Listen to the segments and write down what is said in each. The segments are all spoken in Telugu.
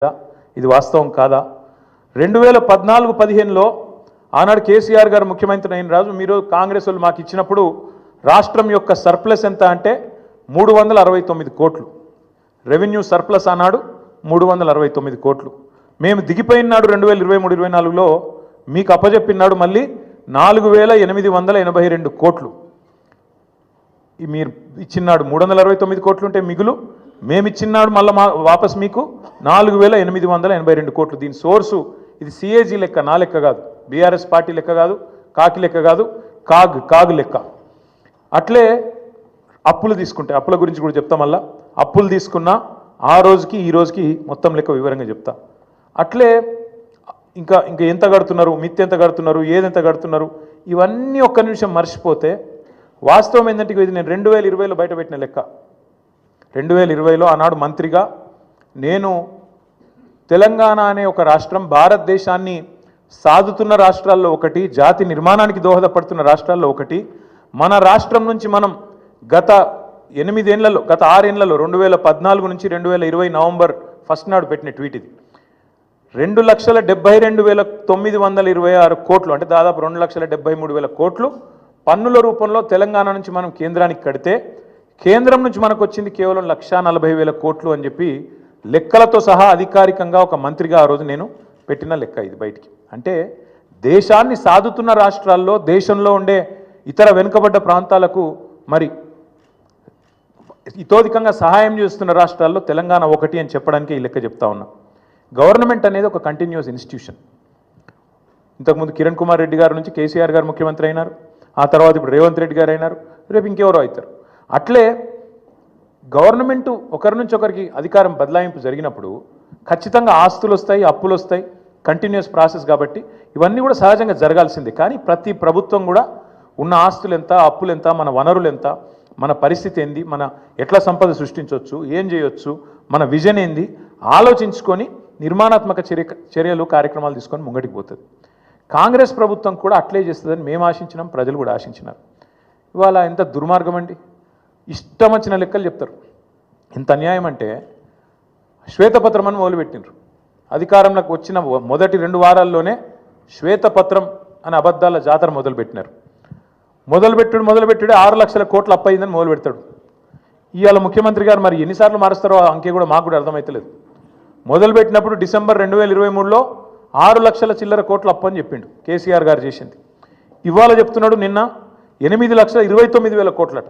ఇది వాస్తవం కాదా? 2014-15లో ఆనాడు కేసీఆర్ గారు ముఖ్యమంత్రి అయిన రాజు మీరు కాంగ్రెస్ వాళ్ళు మాకు ఇచ్చినప్పుడు రాష్ట్రం యొక్క సర్ప్లస్ ఎంత అంటే 369 కోట్లు రెవెన్యూ సర్ప్లస్ అన్నాడు 369 కోట్లు. మేము దిగిపోయినాడు 2023-24లో మీకు అప్పజెప్పినాడు మళ్ళీ 4882 కోట్లు. మీరు ఇచ్చినాడు 369 కోట్లు ఉంటే మిగులు, మేము ఇచ్చినాడు మళ్ళీ వాపస్ మీకు 4882 కోట్లు. దీని సోర్సు ఇది సిఏజీ లెక్క, నా లెక్క కాదు, బీఆర్ఎస్ పార్టీ లెక్క కాదు, కాకి లెక్క కాదు, కాగు లెక్క. అట్లే అప్పులు తీసుకుంటే అప్పుల గురించి కూడా చెప్తా. మళ్ళా అప్పులు తీసుకున్నా ఆ రోజుకి ఈ రోజుకి మొత్తం లెక్క వివరంగా చెప్తా. అట్లే ఇంకా ఇంకా ఎంత కడుతున్నారు, మిత్తి ఎంత కడుతున్నారు, ఏదెంత కడుతున్నారు, ఇవన్నీ ఒక్క నిమిషం మర్చిపోతే వాస్తవం ఏంటంటే ఇది నేను 2020లో బయట పెట్టిన లెక్క. 2020లో ఆనాడు మంత్రిగా నేను తెలంగాణ అనే ఒక రాష్ట్రం భారతదేశాన్ని సాదుతున్న రాష్ట్రాల్లో ఒకటి, జాతి నిర్మాణానికి దోహదపడుతున్న రాష్ట్రాల్లో ఒకటి. మన రాష్ట్రం నుంచి మనం గత 6 ఏళ్లలో 2014 నుంచి 2020 నవంబర్ 1 నాడు పెట్టిన ట్వీట్ ఇది. 2,72,926 కోట్లు అంటే దాదాపు 2,73,000 కోట్లు పన్నుల రూపంలో తెలంగాణ నుంచి మనం కేంద్రానికి కడితే కేంద్రం నుంచి మనకు వచ్చింది కేవలం 1,40,000 కోట్లు అని చెప్పి లెక్కలతో సహా అధికారికంగా ఒక మంత్రిగా ఆ రోజు నేను పెట్టిన లెక్క ఇది బయటికి. అంటే దేశాన్ని సాదుతున్న రాష్ట్రాల్లో, దేశంలో ఉండే ఇతర వెనుకబడ్డ ప్రాంతాలకు మరి ఇతోధికంగా సహాయం చేస్తున్న రాష్ట్రాల్లో తెలంగాణ ఒకటి అని చెప్పడానికి ఈ లెక్క చెప్తా ఉన్నా. గవర్నమెంట్ అనేది ఒక కంటిన్యూస్ ఇన్స్టిట్యూషన్. ఇంతకుముందు కిరణ్ కుమార్ రెడ్డి గారి నుంచి కేసీఆర్ గారు ముఖ్యమంత్రి అయినారు, ఆ తర్వాత ఇప్పుడు రేవంత్ రెడ్డి గారు అయినారు, రేపు ఇంకెవరో అవుతారు. అట్లే గవర్నమెంటు ఒకరి నుంచి ఒకరికి అధికారం బదలాయింపు జరిగినప్పుడు ఖచ్చితంగా ఆస్తులు వస్తాయి, అప్పులు వస్తాయి, కంటిన్యూస్ ప్రాసెస్. కాబట్టి ఇవన్నీ కూడా సహజంగా జరగాల్సిందే. కానీ ప్రతి ప్రభుత్వం కూడా ఉన్న ఆస్తులు ఎంత, అప్పులు ఎంత, మన వనరులు ఎంత, మన పరిస్థితి ఏంది, మన ఎట్లా సంపద సృష్టించవచ్చు, ఏం చేయొచ్చు, మన విజన్ ఏంది ఆలోచించుకొని నిర్మాణాత్మక చర్యలు కార్యక్రమాలు తీసుకొని ముంగటికి పోతుంది. కాంగ్రెస్ ప్రభుత్వం కూడా అట్లే చేస్తుందని మేము ఆశించినాం, ప్రజలు కూడా ఆశించినారు. ఇవాళ ఎంత దుర్మార్గం అండి, ఇష్టం వచ్చిన లెక్కలు చెప్తారు. ఎంత అన్యాయం అంటే శ్వేతపత్రం అని మొదలుపెట్టినారు. అధికారంలోకి వచ్చిన మొదటి 2 వారాల్లోనే శ్వేతపత్రం అనే అబద్ధాల జాతర మొదలుపెట్టినారు. మొదలుపెట్టుడు 6 లక్షల కోట్లు అప్పయిందని మొదలు పెడతాడు. ఇవాళ ముఖ్యమంత్రి గారు మరి ఎన్నిసార్లు మారుస్తారో అంకే కూడా మాకు కూడా అర్థమవుతలేదు. మొదలుపెట్టినప్పుడు డిసెంబర్ 2023లో 6 లక్షల చిల్లర కోట్లు అప్పు అని చెప్పిండు కేసీఆర్ గారు చేసింది. ఇవాళ చెప్తున్నాడు నిన్న 8,29,000 కోట్లట.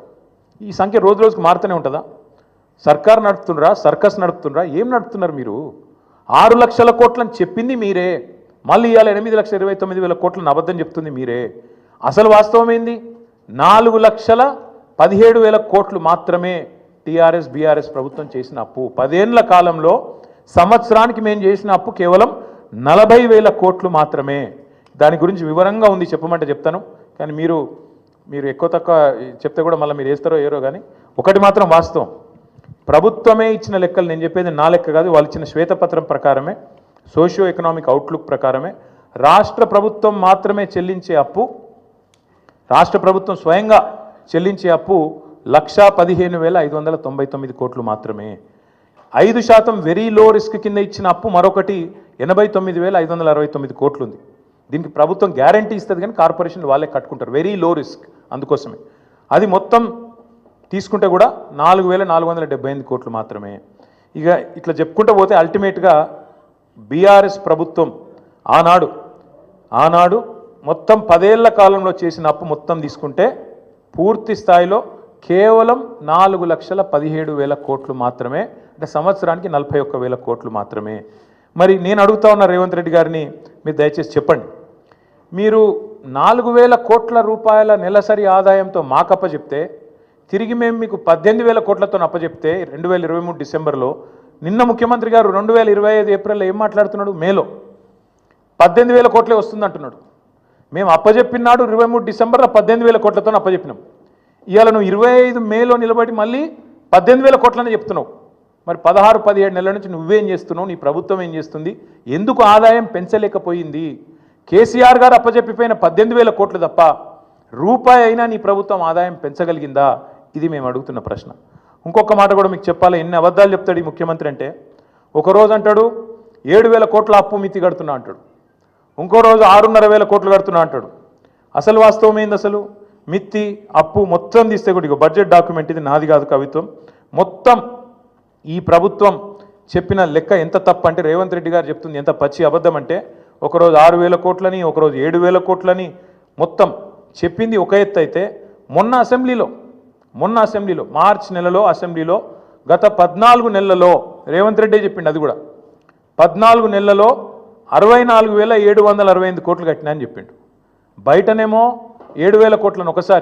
ఈ సంఖ్య రోజు రోజుకు మారుతూనే ఉంటుందా? సర్కార్ నడుపుతుండ్రా, సర్కస్ నడుపుతుండ్రా, ఏం నడుపుతున్నారు మీరు? 6 లక్షల కోట్లని చెప్పింది మీరే, మళ్ళీ ఇవాళ 8,29,000 కోట్లను అబద్ధం చెప్తుంది మీరే. అసలు వాస్తవం ఏంది? 4,17,000 కోట్లు మాత్రమే టీఆర్ఎస్ బీఆర్ఎస్ ప్రభుత్వం చేసిన అప్పు. 10 ఏళ్ల కాలంలో సంవత్సరానికి మేము చేసిన అప్పు కేవలం 40,000 కోట్లు మాత్రమే. దాని గురించి వివరంగా ఉంది, చెప్పమంటే చెప్తాను. కానీ మీరు ఎక్కువ తక్కువ చెప్తే కూడా మళ్ళీ మీరు వేస్తారో ఏరో. కానీ ఒకటి మాత్రం వాస్తవం, ప్రభుత్వమే ఇచ్చిన లెక్కలు, నేను చెప్పేది నా లెక్క కాదు, వాళ్ళు ఇచ్చిన శ్వేతపత్రం ప్రకారమే, సోషియో ఎకనామిక్ అవుట్లుక్ ప్రకారమే రాష్ట్ర ప్రభుత్వం మాత్రమే చెల్లించే అప్పు, రాష్ట్ర ప్రభుత్వం స్వయంగా చెల్లించే అప్పు 1,15,599 కోట్లు మాత్రమే. 5% వెరీ లో రిస్క్ కింద ఇచ్చిన అప్పు మరొకటి 89,569 కోట్లు ఉంది. దీనికి ప్రభుత్వం గ్యారంటీ ఇస్తుంది కానీ కార్పొరేషన్ వాళ్ళే కట్టుకుంటారు, వెరీ లో రిస్క్. అందుకోసమే అది మొత్తం తీసుకుంటే కూడా 4,478 కోట్లు మాత్రమే. ఇక ఇట్లా చెప్పుకుంటూ పోతే అల్టిమేట్గా బీఆర్ఎస్ ప్రభుత్వం ఆనాడు మొత్తం 10 ఏళ్ల కాలంలో చేసిన అప్పు మొత్తం తీసుకుంటే పూర్తి స్థాయిలో కేవలం 4,17,000 కోట్లు మాత్రమే. అంటే సంవత్సరానికి 41,000 కోట్లు మాత్రమే. మరి నేను అడుగుతా ఉన్న రేవంత్ రెడ్డి గారిని, మీరు దయచేసి చెప్పండి, మీరు 4,000 కోట్ల రూపాయల నెలసరి ఆదాయంతో మాకు అప్పచెప్తే తిరిగి మేము మీకు 18,000 కోట్లతో అప్పచెప్తే 2023 డిసెంబర్లో, నిన్న ముఖ్యమంత్రి గారు 2025 ఏప్రిల్లో ఏం మాట్లాడుతున్నాడు? మేలో 18,000 కోట్లే వస్తుంది అంటున్నాడు. మేము అప్పచెప్పినాడు 23 డిసెంబర్లో 18,000 కోట్లతో అప్పచెప్పినాం. ఇవాళ నువ్వు 25 మేలో నిలబడి మళ్ళీ 18,000 కోట్లని చెప్తున్నావు. మరి 16-17 నెలల నుంచి నువ్వేం చేస్తున్నావు, నీ ప్రభుత్వం ఏం చేస్తుంది, ఎందుకు ఆదాయం పెంచలేకపోయింది? కేసీఆర్ గారు అప్పచెప్పిపోయిన 18,000 కోట్లు తప్ప రూపాయి అయినా నీ ప్రభుత్వం ఆదాయం పెంచగలిగిందా? ఇది మేము అడుగుతున్న ప్రశ్న. ఇంకొక మాట కూడా మీకు చెప్పాలి, ఎన్ని అబద్ధాలు చెప్తాడు ఈ ముఖ్యమంత్రి అంటే, ఒకరోజు అంటాడు 7,000 కోట్ల అప్పు మితి కడుతున్నా అంటాడు, ఇంకో రోజు 6,500 కోట్లు కడుతున్నా అంటాడు. అసలు వాస్తవం ఏంది? అసలు మిత్తి అప్పు మొత్తం తీస్తే కూడా బడ్జెట్ డాక్యుమెంట్ ఇది, నాది కాదు కవిత్వం, మొత్తం ఈ ప్రభుత్వం చెప్పిన లెక్క ఎంత తప్పు అంటే రేవంత్ రెడ్డి గారు చెప్తుంది ఎంత పచ్చి అబద్ధం అంటే, ఒకరోజు 6,000 కోట్లని, ఒకరోజు 7,000 కోట్లని మొత్తం చెప్పింది ఒక ఎత్తు అయితే, మొన్న అసెంబ్లీలో మార్చ్ నెలలో అసెంబ్లీలో గత 14 నెలలలో రేవంత్ రెడ్డి చెప్పిండు, అది కూడా 14 నెలలలో 64,768 కోట్లు కట్టినా అని చెప్పిండు. బయటనేమో 7,000 కోట్లను ఒకసారి